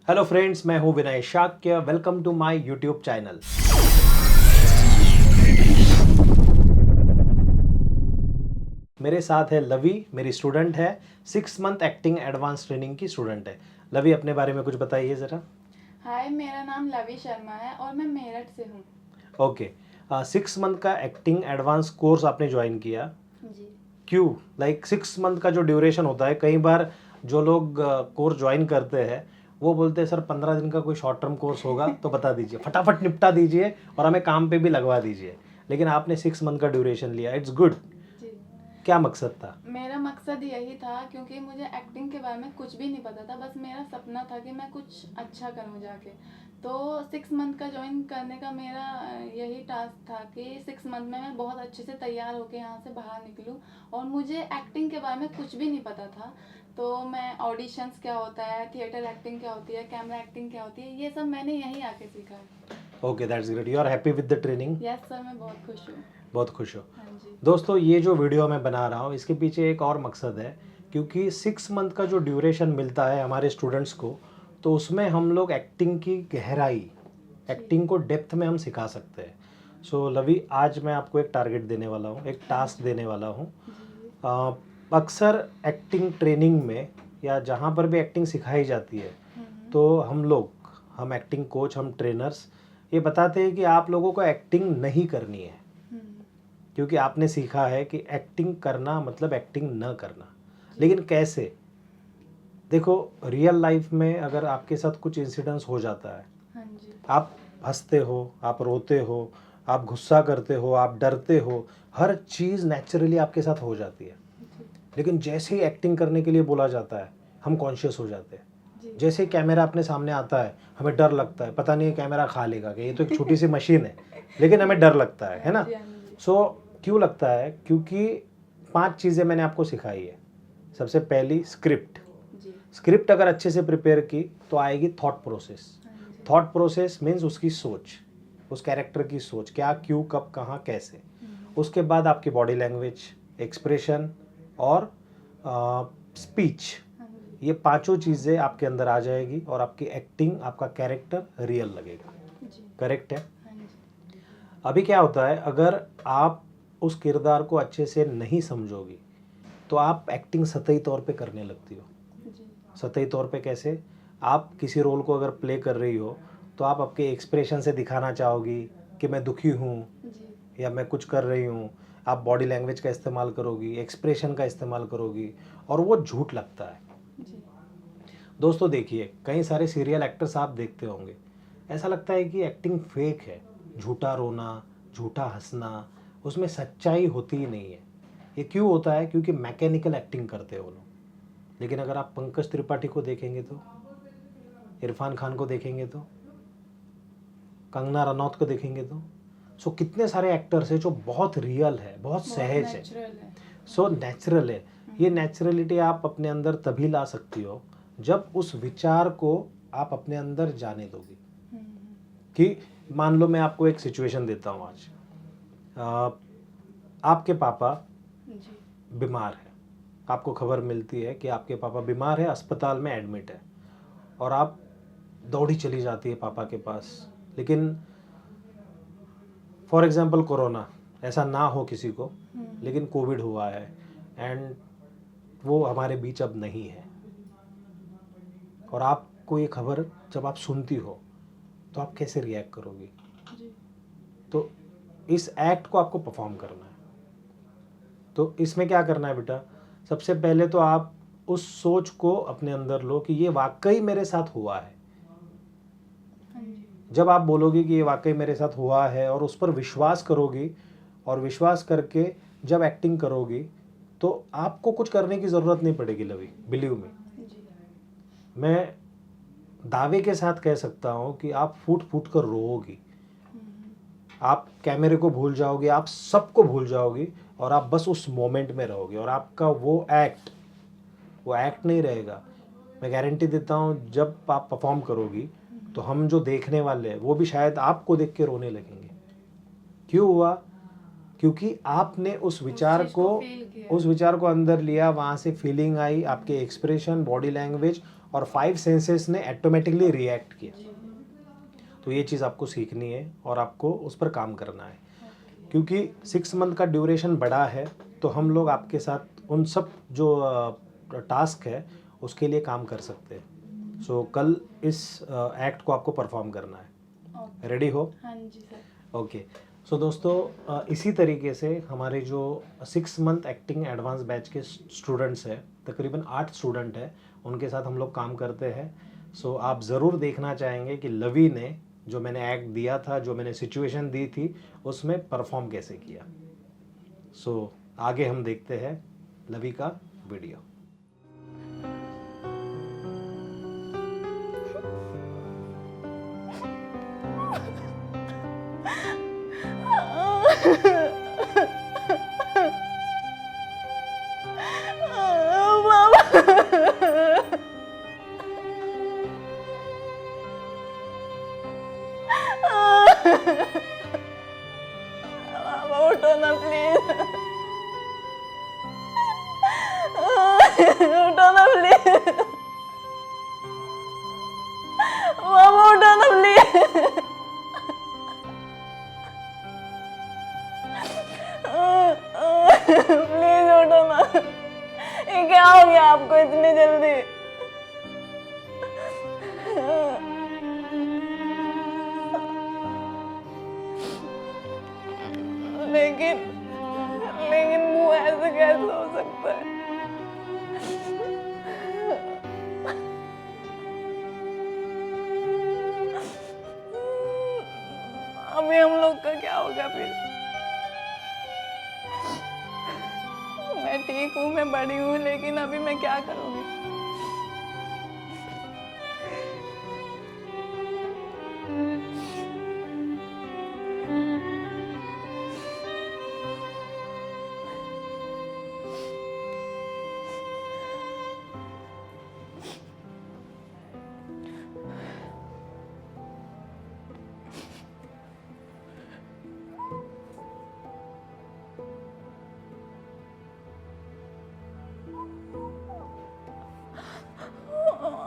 Hello friends, मैं हूं Vinay Shakya. Welcome to my YouTube channel. मेरे साथ है लवी, मेरी स्टूडेंट है, 6 मंथ एक्टिंग एडवांस ट्रेनिंग की स्टूडेंट है। लवी, अपने बारे में कुछ बताइए ज़रा। हाय, मेरा नाम लवी शर्मा है और मैं मेरठ से हूँ। ओके, 6 मंथ का एक्टिंग एडवांस कोर्स आपने ज्वाइन किया, जी। क्यों? लाइक 6 मंथ का जो ड्यूरेशन होता है, कई बार जो लोग कोर्स ज्वाइन करते हैं वो बोलते हैं सर 15 दिन का कोई शॉर्ट टर्म कोर्स होगा तो बता दीजिए, फटाफट निपटा दीजिए और हमें काम पे भी लगवा दीजिए। लेकिन आपने 6 मंथ का ड्यूरेशन लिया, इट्स गुड। जी। क्या मकसद था? मेरा मकसद यही था क्योंकि मुझे एक्टिंग के बारे में कुछ भी नहीं पता था। बस मेरा सपना था कि मैं कुछ अच्छा करूँ जाके। तो 6 मंथ का ज्वाइन करने का मेरा यही टास्क था कि 6 मंथ में मैं बहुत अच्छे से तैयार होकर यहाँ से बाहर निकलूँ। और मुझे एक्टिंग के बारे में कुछ भी नहीं पता था। तो मैं ऑडिशंस क्या होता है, थिएटर एक्टिंग क्या होती है, कैमरा एक्टिंग क्या होती है, ये सब मैंने यहीं आके सीखा है। Okay, that's great. You are happy with the training? Yes sir, मैं बहुत खुश हूँ। बहुत खुश हो। हाँ जी। दोस्तों, ये जो वीडियो मैं बना रहा हूँ इसके पीछे एक और मकसद है, क्योंकि 6 मंथ का जो ड्यूरेशन मिलता है हमारे स्टूडेंट्स को, तो उसमें हम लोग एक्टिंग की गहराई, एक्टिंग को डेप्थ में हम सिखा सकते हैं। सो लवी, आज मैं आपको एक टारगेट देने वाला हूँ, एक टास्क देने वाला हूँ। जी। अक्सर एक्टिंग ट्रेनिंग में या जहाँ पर भी एक्टिंग सिखाई जाती है, तो हम एक्टिंग कोच, हम ट्रेनर्स ये बताते हैं कि आप लोगों को एक्टिंग नहीं करनी है, क्योंकि आपने सीखा है कि एक्टिंग करना मतलब एक्टिंग न करना। लेकिन कैसे? देखो, रियल लाइफ में अगर आपके साथ कुछ इंसिडेंट्स हो जाता है, हाँ जी। आप हंसते हो, आप रोते हो, आप गुस्सा करते हो, आप डरते हो, हर चीज़ नेचुरली आपके साथ हो जाती है। लेकिन जैसे ही एक्टिंग करने के लिए बोला जाता है, हम कॉन्शियस हो जाते हैं। जैसे ही कैमरा अपने सामने आता है, हमें डर लगता है, पता नहीं कैमरा खा लेगा कि ये तो एक छोटी सी मशीन है, लेकिन हमें डर लगता है ना? सो क्यों लगता है? क्योंकि 5 चीज़ें मैंने आपको सिखाई है। सबसे पहली, स्क्रिप्ट। स्क्रिप्ट अगर अच्छे से प्रिपेयर की तो आएगी thought process. Thought process means उसकी सोच, उस कैरेक्टर की सोच, क्या, क्यों, कब, कहाँ, कैसे। उसके बाद आपकी बॉडी लैंग्वेज, एक्सप्रेशन और स्पीच, ये पांचों चीज़ें आपके अंदर आ जाएगी और आपकी एक्टिंग, आपका कैरेक्टर रियल लगेगा। करेक्ट है? अभी क्या होता है, अगर आप उस किरदार को अच्छे से नहीं समझोगी तो आप एक्टिंग सतही तौर पे करने लगती हो। सतही तौर पे कैसे? आप किसी रोल को अगर प्ले कर रही हो तो आप आपके एक्सप्रेशन से दिखाना चाहोगी कि मैं दुखी हूँ या मैं कुछ कर रही हूँ। आप बॉडी लैंग्वेज का इस्तेमाल करोगी, एक्सप्रेशन का इस्तेमाल करोगी, और वो झूठ लगता है। दोस्तों देखिए, कई सारे सीरियल एक्टर्स आप देखते होंगे, ऐसा लगता है कि एक्टिंग फेक है, झूठा रोना, झूठा हंसना, उसमें सच्चाई होती ही नहीं है। ये क्यों होता है? क्योंकि मैकेनिकल एक्टिंग करते हैं वो लोग। लेकिन अगर आप पंकज त्रिपाठी को देखेंगे तो, इरफान खान को देखेंगे तो, कंगना रनौत को देखेंगे तो, सो कितने सारे एक्टर्स हैं जो बहुत रियल है, बहुत सहज है, सो नेचुरल है। ये नेचुरलिटी आप अपने अंदर तभी ला सकती हो जब उस विचार को आप अपने अंदर जाने दोगी। कि मान लो मैं आपको एक सिचुएशन देता हूँ आज, आपके पापा बीमार है, आपको खबर मिलती है कि आपके पापा बीमार है, अस्पताल में एडमिट है, और आप दौड़ी चली जाती है पापा के पास। लेकिन फॉर एग्जांपल कोरोना, ऐसा ना हो किसी को, लेकिन कोविड हुआ है एंड वो हमारे बीच अब नहीं है, और आपको ये खबर जब आप सुनती हो तो आप कैसे रिएक्ट करोगी? तो इस एक्ट को आपको परफॉर्म करना है। तो इसमें क्या करना है बेटा? सबसे पहले तो आप उस सोच को अपने अंदर लो कि ये वाकई मेरे साथ हुआ है। जब आप बोलोगे कि ये वाकई मेरे साथ हुआ है और उस पर विश्वास करोगी, और विश्वास करके जब एक्टिंग करोगी, तो आपको कुछ करने की ज़रूरत नहीं पड़ेगी लवी, बिलीव मी। मैं दावे के साथ कह सकता हूँ कि आप फूट फूट कर रोओगी, आप कैमरे को भूल जाओगे, आप सबको भूल जाओगी, और आप बस उस मोमेंट में रहोगे, और आपका वो एक्ट नहीं रहेगा। मैं गारंटी देता हूँ, जब आप परफॉर्म करोगी तो हम जो देखने वाले हैं वो भी शायद आपको देख के रोने लगेंगे। क्यों हुआ? क्योंकि आपने उस विचार को अंदर लिया, वहाँ से फीलिंग आई, आपके एक्सप्रेशन, बॉडी लैंग्वेज, और 5 सेंसेस ने ऑटोमेटिकली रिएक्ट किया। तो ये चीज़ आपको सीखनी है और आपको उस पर काम करना है, क्योंकि 6 मंथ का ड्यूरेशन बड़ा है, तो हम लोग आपके साथ उन सब जो टास्क है उसके लिए काम कर सकते हैं। सो कल इस एक्ट को आपको परफॉर्म करना है। रेडी हो? हाँ जी सर। ओके। सो दोस्तों, इसी तरीके से हमारे जो 6 मंथ एक्टिंग एडवांस बैच के स्टूडेंट्स हैं, तकरीबन 8 स्टूडेंट हैं, उनके साथ हम लोग काम करते हैं। सो आप ज़रूर देखना चाहेंगे कि लवी ने जो मैंने एक्ट दिया था, जो मैंने सिचुएशन दी थी, उसमें परफॉर्म कैसे किया। सो आगे हम देखते हैं लवी का वीडियो। मामा उठो ना प्लीज, उठो ना प्लीज, मामा उठो ना प्लीज, प्लीज उठो ना। ये क्या हो गया आपको इतनी जल्दी? लेकिन लेकिन वो ऐसे कैसे हो सकता है? अभी हम लोग का क्या होगा फिर? मैं ठीक हूँ, मैं बड़ी हूँ, लेकिन अभी मैं क्या करूँगी?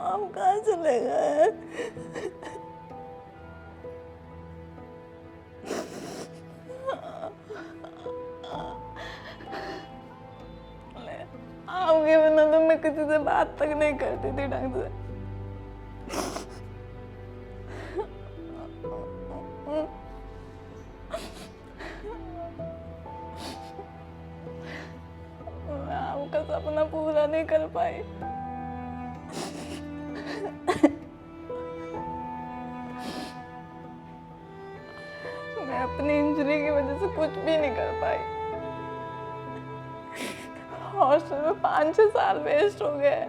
हम कहाँ चले गए? आपके बिना तो मैं किसी से बात तक नहीं करती थी ढंग से। मैं आपका सपना पूरा नहीं कर पाई। मैं अपनी इंजरी की वजह से कुछ भी नहीं कर पाई। हॉस्टल में 5-6 साल वेस्ट हो गए।